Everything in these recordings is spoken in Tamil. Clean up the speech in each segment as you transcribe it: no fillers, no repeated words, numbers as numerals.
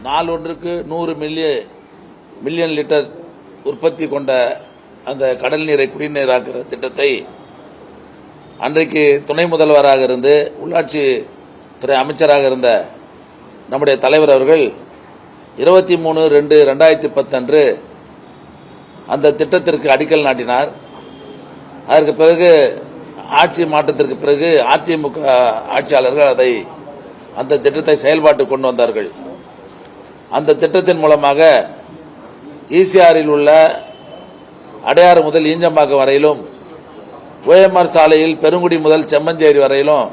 நாள் ஒன்றுக்கு 100 மில்லியன் லிட்டர் உற்பத்தி கொண்ட அந்த கடல் நீரை குடிநீராக்குற திட்டத்தை அன்றைக்கு துணை முதல்வராக இருந்து உள்ளாட்சி துறை அமைச்சராக இருந்த நம்முடைய தலைவர் அவர்கள் 23/2/2010 அன்று அந்த திட்டத்திற்கு அடிக்கல் நாட்டினார். அதற்கு பிறகு ஆட்சி மாற்றத்திற்கு பிறகு அதிமுக ஆட்சியாளர்கள் அந்த திட்டத்தை செயல்பாட்டுக்கு கொண்டு வந்தார்கள். அந்த திட்டத்தின் மூலமாக ஈசிஆரில் உள்ள அடையாறு முதல் ஈஞ்சம்பாக்கம் வரையிலும், ஓஎம்ஆர் சாலையில் பெருங்குடி முதல் செம்மஞ்சேரி வரையிலும்,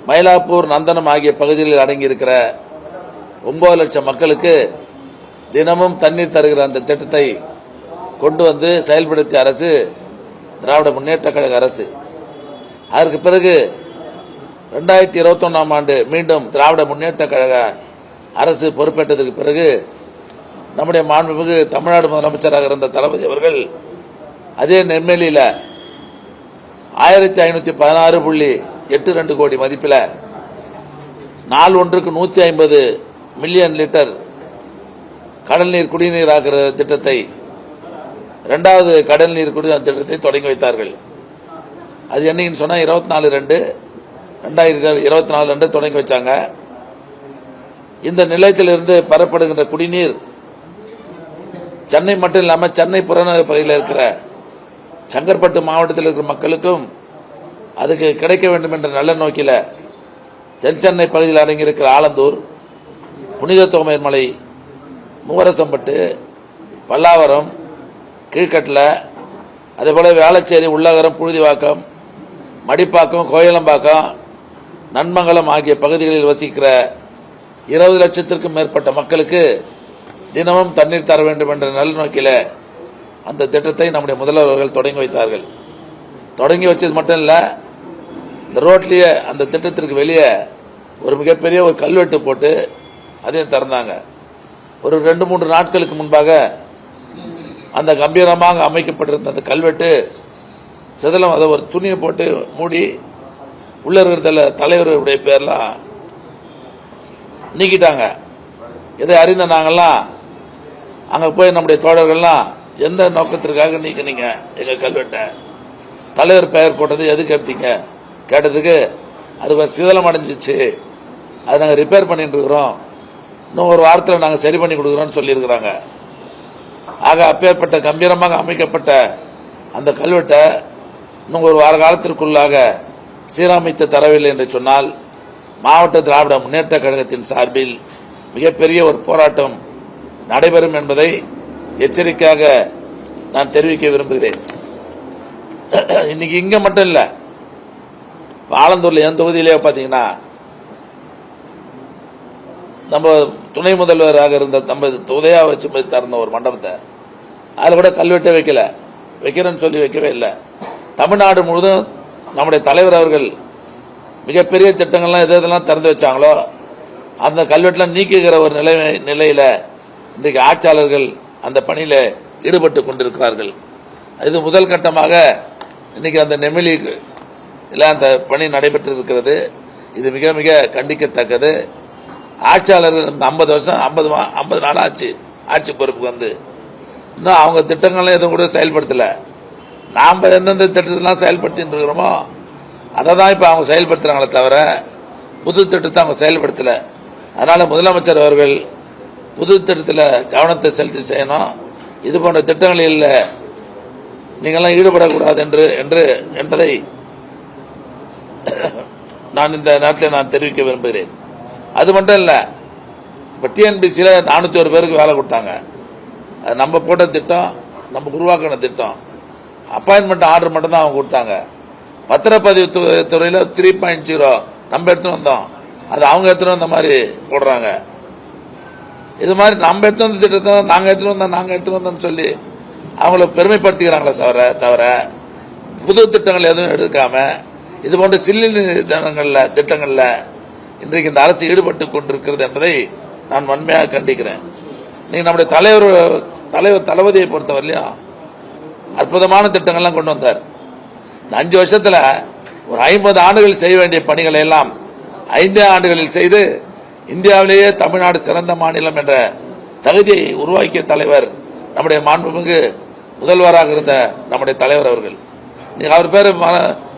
மயிலாப்பூர் நந்தனம் ஆகிய பகுதிகளில் அடங்கியிருக்கிற 9 லட்சம் மக்களுக்கு தினமும் தண்ணீர் தருகிற அந்த திட்டத்தை கொண்டு வந்து செயல்படுத்திய அரசு திராவிட முன்னேற்ற கழக அரசு. அதற்கு பிறகு 2021ஆம் ஆண்டு மீண்டும் திராவிட முன்னேற்ற கழக அரசு பொறுப்பேற்றதற்கு பிறகு நம்முடைய மாண்புமிகு தமிழ்நாடு முதலமைச்சராக இருந்த தளபதி அவர்கள் அதே நெம்மேலியில் 1516.82 கோடி மதிப்பில் நாள் ஒன்றுக்கு 150 மில்லியன் லிட்டர் கடல் நீர் குடிநீராக்குற திட்டத்தை, இரண்டாவது கடல் நீர் குடிநீர் திட்டத்தை தொடங்கி வைத்தார்கள். அது என்னைக்குன்னு சொன்னா 24/2/2024 அன்று தொடங்கி வச்சாங்க. இந்த நிலையத்திலிருந்து பெறப்படுகின்ற குடிநீர் சென்னை மட்டும் இல்லாமல் சென்னை புறநகர் பகுதியில் இருக்கிற செங்கற்பட்டு மாவட்டத்தில் இருக்கிற மக்களுக்கும் அதுக்கு கிடைக்க வேண்டும் என்ற நல்ல நோக்கில் தென் சென்னை பகுதியில் அடங்கியிருக்கிற ஆலந்தூர், புனித தோமையர் மலை, மூவரசம்பட்டு, பல்லாவரம், கீழ்கட்டில், அதேபோல வேளச்சேரி, உள்ளகரம், புழுதிவாக்கம், மடிப்பாக்கம், கோயிலம்பாக்கம், நன்மங்கலம் ஆகிய பகுதிகளில் வசிக்கிற 20 லட்சத்திற்கும் மேற்பட்ட மக்களுக்கு தினமும் தண்ணீர் தர வேண்டும் என்ற நல்ல நோக்கில அந்த திட்டத்தை நம்முடைய முதல்வர்கள் தொடங்கி வைத்தார்கள். தொடங்கி வச்சது மட்டும் இல்ல, இந்த ரோட்லயே அந்த திட்டத்திற்கு வெளியே ஒரு மிகப்பெரிய ஒரு கல்வெட்டு போட்டு அதையும் திறந்தாங்க. ஒரு 2-3 நாட்களுக்கு முன்பாக அந்த கம்பீரமாக அமைக்கப்பட்டிருந்த அந்த கல்வெட்டு சிதலம், அதை ஒரு துணியை போட்டு மூடி உள்ள இருக்கிற தலைவருடைய பேர்லாம் நீக்கிட்டாங்க. இதை அறிந்த நாங்கள்லாம் அங்கே போய் நம்முடைய தோழர்கள்லாம் எந்த நோக்கத்திற்காக நீக்கினீங்க எங்க கல்வெட்டை, தலைவர் பெயர் போட்டது எதுக்கு எடுத்தீங்க கேட்டதுக்கு அது சிதலம் அடைஞ்சிச்சு, அதை நாங்கள் ரிப்பேர் பண்ணிட்டு இருக்கிறோம், இன்னும் ஒரு வாரத்தில் நாங்கள் சரி பண்ணி கொடுக்குறோம்னு சொல்லியிருக்கிறாங்க. ஆக அப்பேற்பட்ட கம்பீரமாக அமைக்கப்பட்ட அந்த கல்வெட்டை இன்னும் ஒரு வார காலத்திற்குள்ளாக சீரமைத்து தரவில்லை என்று சொன்னால் மாவட்ட திராவிட முன்னேற்ற கழகத்தின் சார்பில் மிகப்பெரிய ஒரு போராட்டம் நடைபெறும் என்பதை எச்சரிக்கையாக நான் தெரிவிக்க விரும்புகிறேன். இன்னைக்கு இங்க மட்டும் இல்ல, ஆலந்தூர்ல என் தொகுதியிலே பாத்தீங்கன்னா நம்ம துணை முதல்வராக இருந்த நம்ம உதயா வச்சு தரந்த ஒரு மண்டபத்தை அதில் கூட கல்வெட்டை வைக்கிறேன்னு சொல்லி வைக்கவே இல்லை. தமிழ்நாடு முழுவதும் நம்முடைய தலைவர் அவர்கள் மிகப்பெரிய திட்டங்கள்லாம் எதெல்லாம் திறந்து வச்சாங்களோ அந்த கல்வெட்டெல்லாம் நீக்குகிற ஒரு நிலையில இன்றைக்கு ஆட்சியாளர்கள் அந்த பணியில ஈடுபட்டு கொண்டிருக்கிறார்கள். இது முதல் கட்டமாக இன்னைக்கு அந்த நெமிலி அந்த பணி நடைபெற்றிருக்கிறது. இது மிக மிக கண்டிக்கத்தக்கது. ஆட்சியாளர்கள் 50 நாள் ஆச்சு ஆட்சி பொறுப்புக்கு வந்து, இன்னும் அவங்க திட்டங்கள்லாம் எதுவும் கூட செயல்படுத்தல. நாம் எந்தெந்த திட்டத்தெல்லாம் செயல்படுத்திட்டு இருக்கிறோமோ அதை தான் இப்போ அவங்க செயல்படுத்துறாங்களே தவிர புது திட்டத்தை அவங்க செயல்படுத்தல. அதனால முதலமைச்சர் அவர்கள் புது திட்டத்தில் கவனத்தை செலுத்தி செய்யணும். இது போன்ற திட்டங்களில் நீங்கள்லாம் ஈடுபடக்கூடாது என்பதை நான் இந்த நேரத்தில் நான் தெரிவிக்க விரும்புகிறேன். அது மட்டும் இல்லை, இப்போ டிஎன்பிசியில் 401 பேருக்கு வேலை கொடுத்தாங்க. அது நம்ம போட்ட திட்டம், நம்ம உருவாக்கின திட்டம். அப்பாயின்மெண்ட் ஆர்டர் மட்டும் தான் அவங்க கொடுத்தாங்க. பத்திரப்பதிவு துறையில் 3.0 நம்ம எடுத்துன்னு வந்தோம், அது அவங்க எடுத்துன்னு வந்த மாதிரி போடுறாங்க. இது மாதிரி நம்ம எடுத்து வந்த திட்டத்தை நாங்கள் எடுத்துன்னு வந்தோம்னு சொல்லி அவங்கள பெருமைப்படுத்திக்கிறாங்களே தவிர புது திட்டங்கள் எதுவும் எடுக்காம இது போன்ற சில்லி திட்டங்கள்ல இன்றைக்கு இந்த அரசு ஈடுபட்டு கொண்டிருக்கிறது என்பதை நான் வன்மையாக கண்டிக்கிறேன். நீங்க நம்முடைய தலைவர் தளபதியை பொறுத்தவரையிலும் அற்புதமான திட்டங்கள்லாம் கொண்டு வந்தார். இந்த 5 வருஷத்துல ஒரு 50 ஆண்டுகள் செய்ய வேண்டிய பணிகளை எல்லாம் 5 ஆண்டுகளில் செய்து இந்தியாவிலேயே தமிழ்நாடு சிறந்த மாநிலம் என்ற தகுதியை உருவாக்கிய தலைவர் நம்முடைய மாண்புமிகு முதல்வராக இருந்த நம்முடைய தலைவர் அவர்கள். நீங்க அவர் பேரு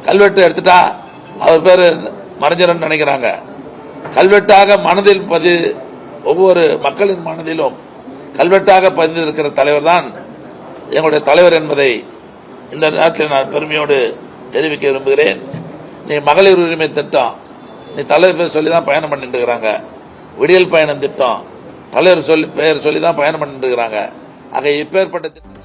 கல்வெட்டு எடுத்துட்டா அவர் பேரு மறைஞ்சரன் நினைக்கிறாங்க. கல்வெட்டாக மனதில் ஒவ்வொரு மக்களின் மனதிலும் கல்வெட்டாக பதிந்திருக்கிற தலைவர் தான் எங்களுடைய தலைவர் என்பதை இந்த நேரத்தில் நான் பெருமையோடு தெரிவிக்க விரும்புகிறேன். நீ மகளிர் உரிமை திட்டம் நீ தலைவர் பேர் சொல்லி தான் பயணம் பண்ணிட்டு இருக்கிறாங்க. விடியல் பயணம் திட்டம் தலைவர் பெயர் சொல்லி தான் பயணம் பண்ணிட்டு இருக்கிறாங்க. ஆக இப்பேற்பட்ட திட்டம்